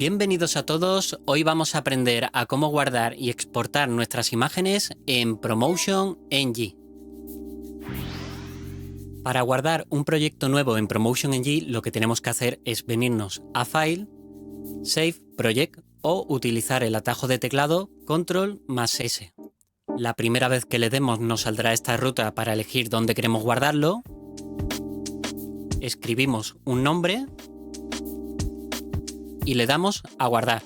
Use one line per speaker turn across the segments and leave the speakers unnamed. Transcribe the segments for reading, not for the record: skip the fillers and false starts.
Bienvenidos a todos, hoy vamos a aprender a cómo guardar y exportar nuestras imágenes en PromotionNG. Para guardar un proyecto nuevo en PromotionNG lo que tenemos que hacer es venirnos a File, Save Project o utilizar el atajo de teclado Control+S. La primera vez que le demos nos saldrá esta ruta para elegir dónde queremos guardarlo. Escribimos un nombre y le damos a guardar.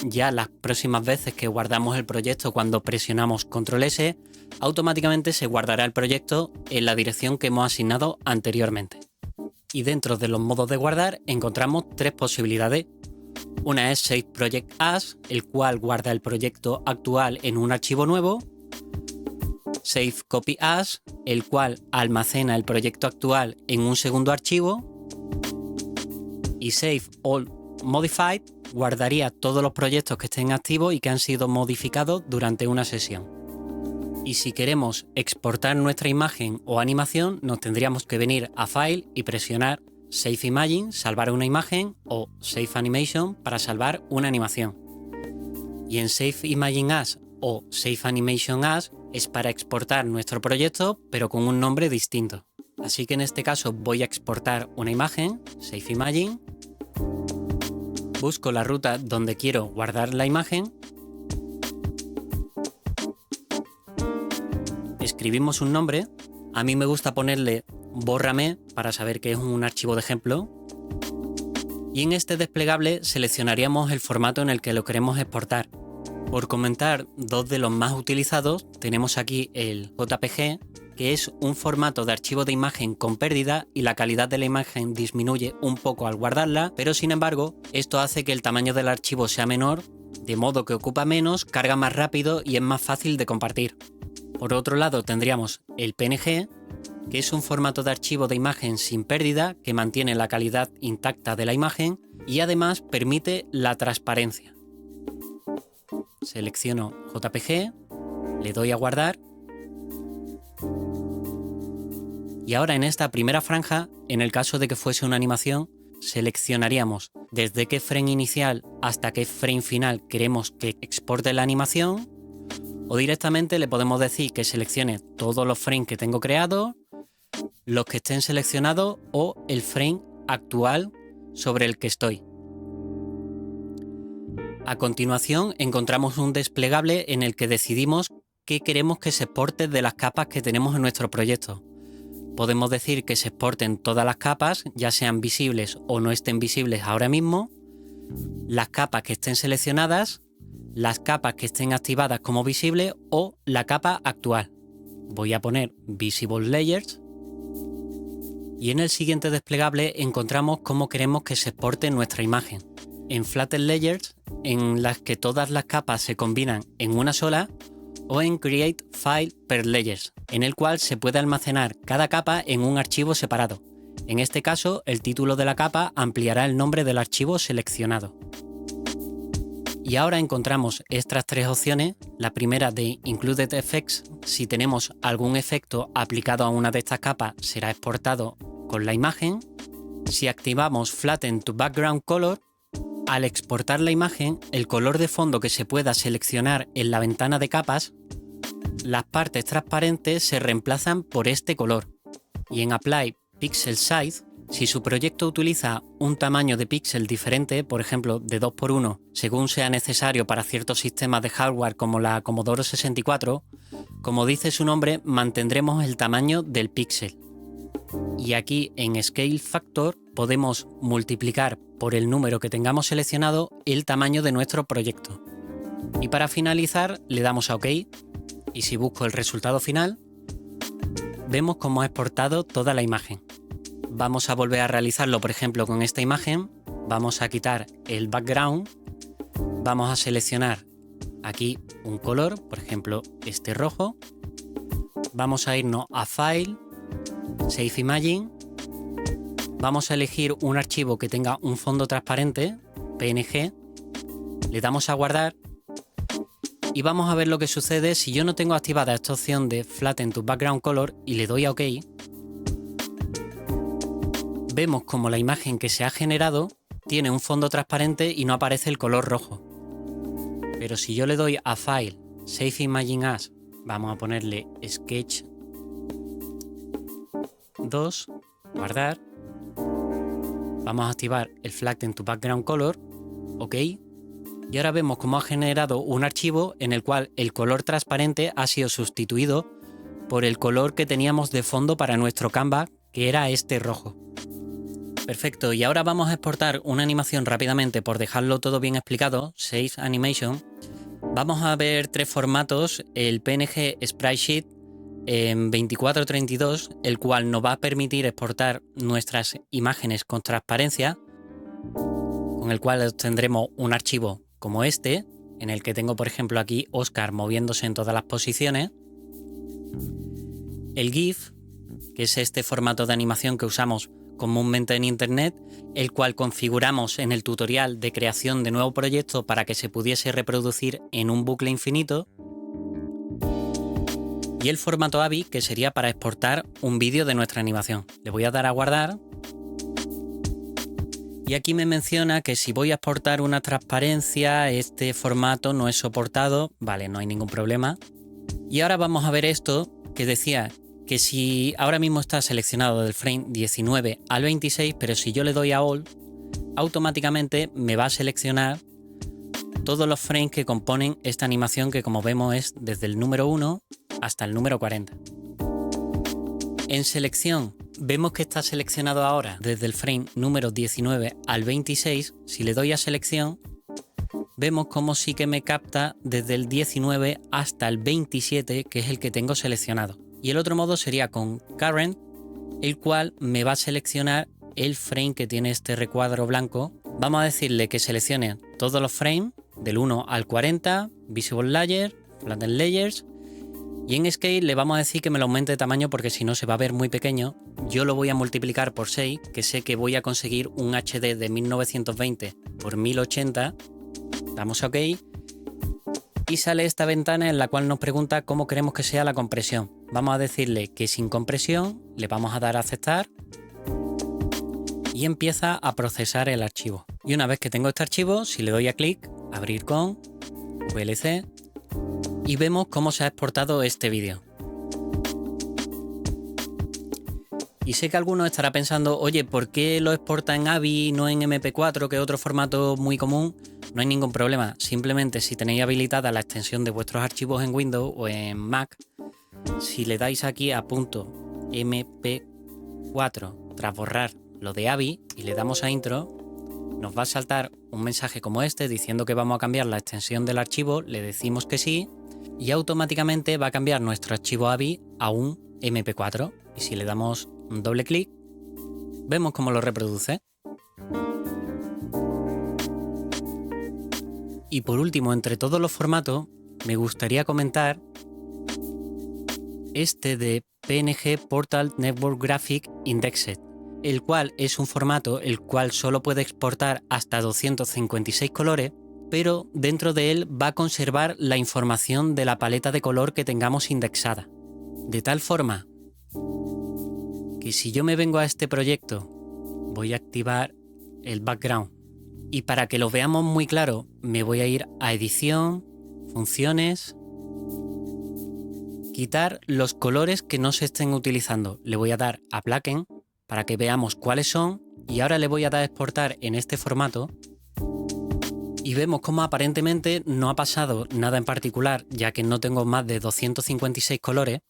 Ya las próximas veces que guardamos el proyecto cuando presionamos Control S, automáticamente se guardará el proyecto en la dirección que hemos asignado anteriormente. Y dentro de los modos de guardar encontramos tres posibilidades. Una es Save Project As, el cual guarda el proyecto actual en un archivo nuevo. Save Copy As, el cual almacena el proyecto actual en un segundo archivo. Y Save All Modified guardaría todos los proyectos que estén activos y que han sido modificados durante una sesión. Y si queremos exportar nuestra imagen o animación, nos tendríamos que venir a File y presionar Save Imagine, salvar una imagen, o Save Animation para salvar una animación. Y en Save Imagine As o Save Animation As es para exportar nuestro proyecto, pero con un nombre distinto. Así que en este caso voy a exportar una imagen, Save Imagine. Busco la ruta donde quiero guardar la imagen. Escribimos un nombre. A mí me gusta ponerle bórrame para saber que es un archivo de ejemplo. Y en este desplegable seleccionaríamos el formato en el que lo queremos exportar. Por comentar dos de los más utilizados, tenemos aquí el JPG, que es un formato de archivo de imagen con pérdida y la calidad de la imagen disminuye un poco al guardarla, pero sin embargo esto hace que el tamaño del archivo sea menor, de modo que ocupa menos, carga más rápido y es más fácil de compartir. Por otro lado tendríamos el PNG, que es un formato de archivo de imagen sin pérdida que mantiene la calidad intacta de la imagen y además permite la transparencia. Selecciono JPG, le doy a guardar. Y ahora en esta primera franja, en el caso de que fuese una animación, seleccionaríamos desde qué frame inicial hasta qué frame final queremos que exporte la animación, o directamente le podemos decir que seleccione todos los frames que tengo creados, los que estén seleccionados o el frame actual sobre el que estoy. A continuación encontramos un desplegable en el que decidimos qué queremos que se exporte de las capas que tenemos en nuestro proyecto. Podemos decir que se exporten todas las capas, ya sean visibles o no estén visibles ahora mismo, las capas que estén seleccionadas, las capas que estén activadas como visibles o la capa actual. Voy a poner Visible Layers y en el siguiente desplegable encontramos cómo queremos que se exporte nuestra imagen. En Flatten Layers, en las que todas las capas se combinan en una sola, o en Create File per Layers, en el cual se puede almacenar cada capa en un archivo separado. En este caso, el título de la capa ampliará el nombre del archivo seleccionado. Y ahora encontramos estas tres opciones. La primera de Included Effects, si tenemos algún efecto aplicado a una de estas capas, será exportado con la imagen. Si activamos Flatten to Background Color, al exportar la imagen, el color de fondo que se pueda seleccionar en la ventana de capas, las partes transparentes se reemplazan por este color. Y en Apply Pixel Size, si su proyecto utiliza un tamaño de píxel diferente, por ejemplo de 2×1, según sea necesario para ciertos sistemas de hardware como la Commodore 64, como dice su nombre, mantendremos el tamaño del píxel. Y aquí en Scale Factor podemos multiplicar por el número que tengamos seleccionado el tamaño de nuestro proyecto. Y para finalizar le damos a OK y si busco el resultado final, vemos cómo ha exportado toda la imagen. Vamos a volver a realizarlo, por ejemplo, con esta imagen. Vamos a quitar el background, vamos a seleccionar aquí un color, por ejemplo este rojo. Vamos a irnos a File, Save Imagine. Vamos a elegir un archivo que tenga un fondo transparente, PNG, le damos a guardar y vamos a ver lo que sucede si yo no tengo activada esta opción de Flatten to Background Color y le doy a OK. Vemos como la imagen que se ha generado tiene un fondo transparente y no aparece el color rojo. Pero si yo le doy a File, Save Imagine As, vamos a ponerle Sketch 2, guardar, vamos a activar el Flatten to Background Color, OK, y ahora vemos cómo ha generado un archivo en el cual el color transparente ha sido sustituido por el color que teníamos de fondo para nuestro Canva, que era este rojo. Perfecto, y ahora vamos a exportar una animación rápidamente por dejarlo todo bien explicado, Save Animation. Vamos a ver tres formatos, el PNG Sprite en 2432, el cual nos va a permitir exportar nuestras imágenes con transparencia, con el cual obtendremos un archivo como este, en el que tengo por ejemplo aquí Oscar moviéndose en todas las posiciones. El GIF, que es este formato de animación que usamos comúnmente en internet, el cual configuramos en el tutorial de creación de nuevo proyecto para que se pudiese reproducir en un bucle infinito. Y el formato AVI, que sería para exportar un vídeo de nuestra animación. Le voy a dar a guardar. Y aquí me menciona que si voy a exportar una transparencia, este formato no es soportado. Vale, no hay ningún problema. Y ahora vamos a ver esto que decía que si ahora mismo está seleccionado del frame 19 al 26, pero si yo le doy a All, automáticamente me va a seleccionar todos los frames que componen esta animación, que como vemos es desde el número 1 hasta el número 40. En selección vemos que está seleccionado ahora desde el frame número 19 al 26. Si le doy a selección, vemos como sí que me capta desde el 19 hasta el 27, que es el que tengo seleccionado. Y el otro modo sería con Current, el cual me va a seleccionar el frame que tiene este recuadro blanco. Vamos a decirle que seleccione todos los frames del 1 al 40, Visible Layer, Flatten Layers, y en Scale le vamos a decir que me lo aumente de tamaño porque si no se va a ver muy pequeño. Yo lo voy a multiplicar por 6, que sé que voy a conseguir un HD de 1920 por 1080. Damos a OK. Y sale esta ventana en la cual nos pregunta cómo queremos que sea la compresión. Vamos a decirle que sin compresión, le vamos a dar a aceptar y empieza a procesar el archivo. Y una vez que tengo este archivo, si le doy a clic, abrir con VLC, y vemos cómo se ha exportado este vídeo. Y sé que alguno estará pensando, oye, ¿por qué lo exporta en AVI y no en MP4, que es otro formato muy común? No hay ningún problema, simplemente si tenéis habilitada la extensión de vuestros archivos en Windows o en Mac, si le dais aquí a .mp4 tras borrar lo de AVI y le damos a intro, nos va a saltar un mensaje como este diciendo que vamos a cambiar la extensión del archivo, le decimos que sí y automáticamente va a cambiar nuestro archivo AVI a un MP4 y si le damos un doble clic vemos cómo lo reproduce. Y por último, entre todos los formatos, me gustaría comentar este de PNG Portal Network Graphic Indexed, el cual es un formato el cual solo puede exportar hasta 256 colores, pero dentro de él va a conservar la información de la paleta de color que tengamos indexada. De tal forma que si yo me vengo a este proyecto, voy a activar el background. Y para que lo veamos muy claro, me voy a ir a Edición, Funciones, quitar los colores que no se estén utilizando. Le voy a dar a Blacken para que veamos cuáles son y ahora le voy a dar a exportar en este formato y vemos cómo aparentemente no ha pasado nada en particular, ya que no tengo más de 256 colores,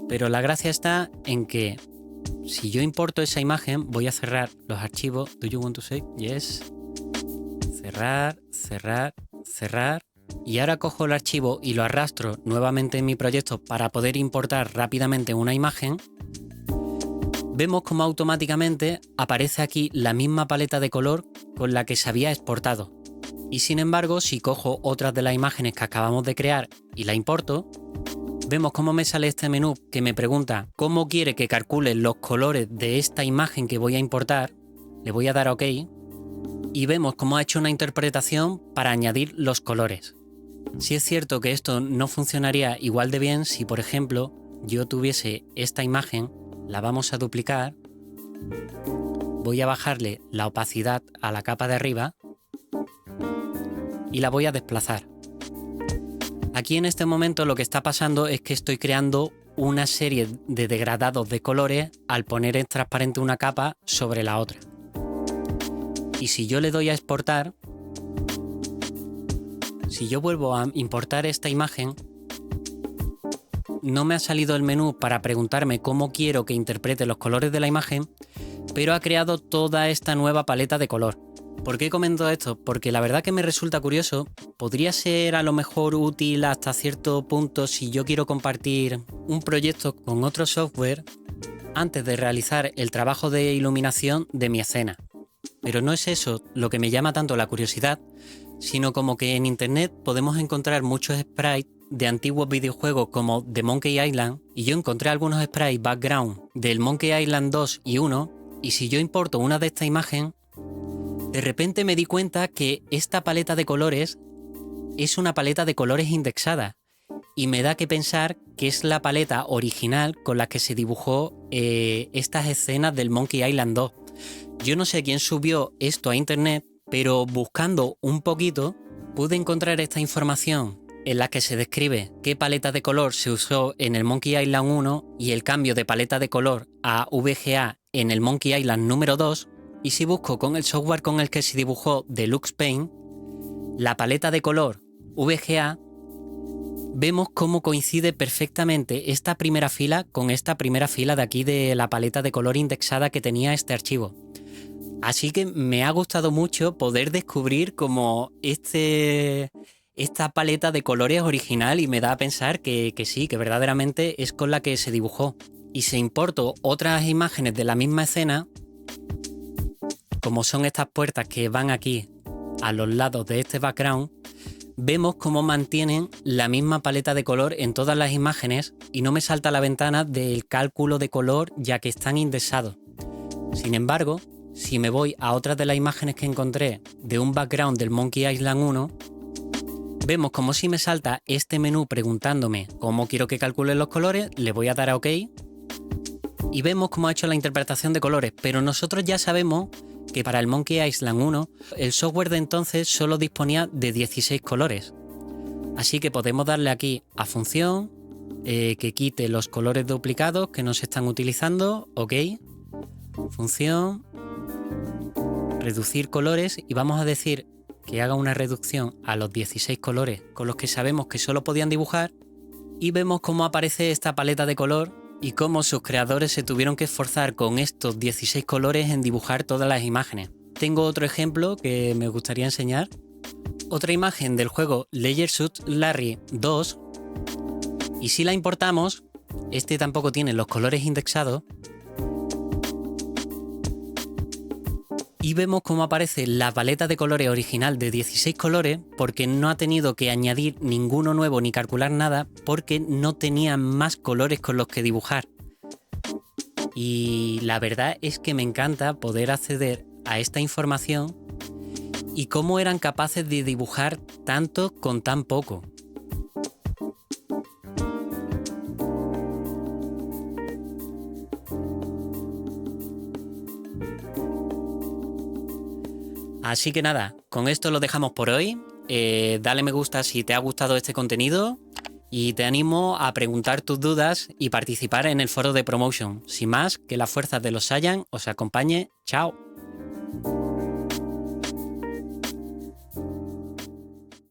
pero la gracia está en que si yo importo esa imagen, voy a cerrar los archivos. Do you want to save? Yes. Cerrar, cerrar, cerrar. Y ahora cojo el archivo y lo arrastro nuevamente en mi proyecto para poder importar rápidamente una imagen. Vemos como automáticamente aparece aquí la misma paleta de color con la que se había exportado. Y sin embargo, si cojo otras de las imágenes que acabamos de crear y la importo, vemos cómo me sale este menú que me pregunta cómo quiere que calcule los colores de esta imagen que voy a importar. Le voy a dar a OK. Y vemos cómo ha hecho una interpretación para añadir los colores. Sí es cierto que esto no funcionaría igual de bien si, por ejemplo, yo tuviese esta imagen, la vamos a duplicar, voy a bajarle la opacidad a la capa de arriba y la voy a desplazar. Aquí en este momento lo que está pasando es que estoy creando una serie de degradados de colores al poner en transparente una capa sobre la otra. Y si yo le doy a exportar, si yo vuelvo a importar esta imagen, no me ha salido el menú para preguntarme cómo quiero que interprete los colores de la imagen, pero ha creado toda esta nueva paleta de color. ¿Por qué comento esto? Porque la verdad que me resulta curioso. Podría ser a lo mejor útil hasta cierto punto si yo quiero compartir un proyecto con otro software antes de realizar el trabajo de iluminación de mi escena. Pero no es eso lo que me llama tanto la curiosidad, sino como que en internet podemos encontrar muchos sprites de antiguos videojuegos como The Monkey Island, y yo encontré algunos sprites background del Monkey Island 2 y 1, y si yo importo una de estas imágenes, de repente me di cuenta que esta paleta de colores es una paleta de colores indexada, y me da que pensar que es la paleta original con la que se dibujó estas escenas del Monkey Island 2. Yo no sé quién subió esto a internet, pero buscando un poquito pude encontrar esta información en la que se describe qué paleta de color se usó en el Monkey Island 1 y el cambio de paleta de color a VGA en el Monkey Island número 2, y si busco con el software con el que se dibujó Deluxe Paint, la paleta de color VGA, vemos cómo coincide perfectamente esta primera fila con esta primera fila de aquí de la paleta de color indexada que tenía este archivo. Así que me ha gustado mucho poder descubrir cómo esta paleta de colores original, y me da a pensar que sí, que verdaderamente es con la que se dibujó. Y si importo otras imágenes de la misma escena, como son estas puertas que van aquí a los lados de este background, vemos cómo mantienen la misma paleta de color en todas las imágenes y no me salta la ventana del cálculo de color ya que están indexados. Sin embargo, si me voy a otras de las imágenes que encontré de un background del Monkey Island 1, vemos como si me salta este menú preguntándome cómo quiero que calcule los colores, le voy a dar a OK y vemos cómo ha hecho la interpretación de colores, pero nosotros ya sabemos que para el Monkey Island 1 el software de entonces solo disponía de 16 colores. Así que podemos darle aquí a función, que quite los colores duplicados que no se están utilizando, OK, función, reducir colores, y vamos a decir que haga una reducción a los 16 colores con los que sabemos que solo podían dibujar, y vemos cómo aparece esta paleta de color y cómo sus creadores se tuvieron que esforzar con estos 16 colores en dibujar todas las imágenes. Tengo otro ejemplo que me gustaría enseñar. Otra imagen del juego Leisure Suit Larry 2, y si la importamos, este tampoco tiene los colores indexados, y vemos cómo aparece la paleta de colores original de 16 colores porque no ha tenido que añadir ninguno nuevo ni calcular nada porque no tenía más colores con los que dibujar. Y la verdad es que me encanta poder acceder a esta información y cómo eran capaces de dibujar tanto con tan poco. Así que nada, con esto lo dejamos por hoy. Dale me gusta si te ha gustado este contenido y te animo a preguntar tus dudas y participar en el foro de Promotion. Sin más, que la fuerza de los Saiyan os acompañe. ¡Chao!